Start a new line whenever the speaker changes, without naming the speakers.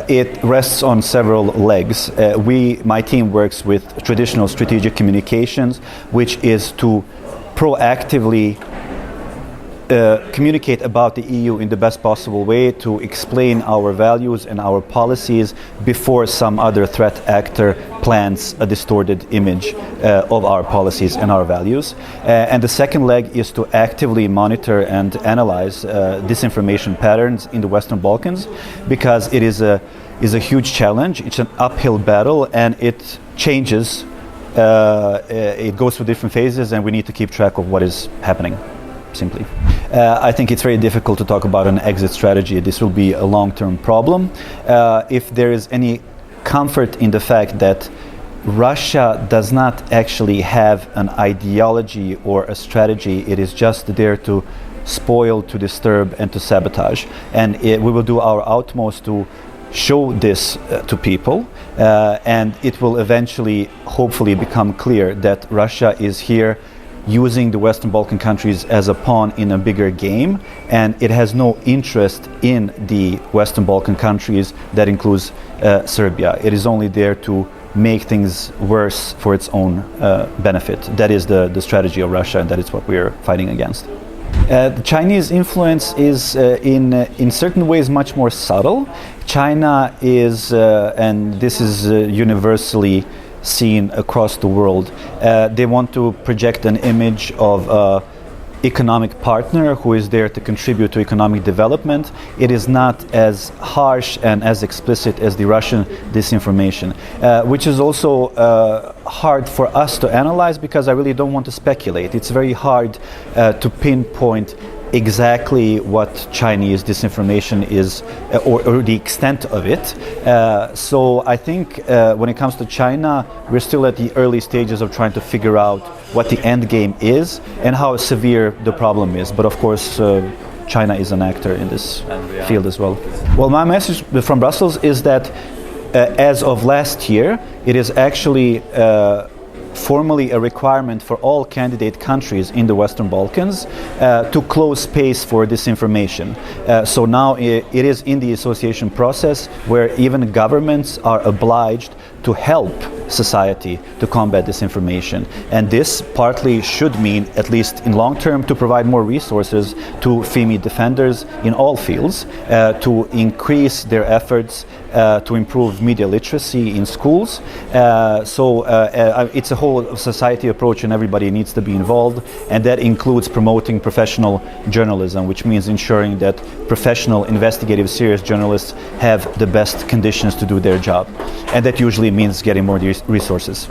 It rests on several legs. My team works with traditional strategic communications, which is to proactively communicate about the EU in the best possible way, to explain our values and our policies before some other threat actor plants a distorted image of our policies and our values. And the second leg is to actively monitor and analyze disinformation patterns in the Western Balkans, because it is a huge challenge. It's an uphill battle, and it changes. It goes through different phases, and we need to keep track of what is happening. Simply. I think it's very difficult to talk about an exit strategy. This will be a long-term problem. If there is any comfort in the fact that Russia does not actually have an ideology or a strategy, it is just there to spoil, to disturb, and to sabotage. And we will do our utmost to show this to people, and it will eventually, hopefully, become clear that Russia is here using the Western Balkan countries as a pawn in a bigger game, and it has no interest in the Western Balkan countries. That includes Serbia. It is only there to make things worse for its own benefit. That is the strategy of Russia, and that is what we are fighting against. The Chinese influence is in certain ways much more subtle. China is, and this is universally seen across the world, they want to project an image of an economic partner who is there to contribute to economic development. It is not as harsh and as explicit as the Russian disinformation, which is also hard for us to analyze, because I really don't want to speculate. It's very hard to pinpoint exactly what Chinese disinformation is, or the extent of it. So I think when it comes to China, we're still at the early stages of trying to figure out what the end game is and how severe the problem is. But of course, China is an actor in this field as well. Well, my message from Brussels is that as of last year, it is actually formally a requirement for all candidate countries in the Western Balkans to close space for disinformation. So now it is in the association process where even governments are obliged to help society to combat disinformation. And this partly should mean, at least in long term, to provide more resources to FIMI defenders in all fields, to increase their efforts to improve media literacy in schools. So it's a whole society approach, and everybody needs to be involved, and that includes promoting professional journalism, which means ensuring that professional, investigative, serious journalists have the best conditions to do their job. And that usually means getting more resources.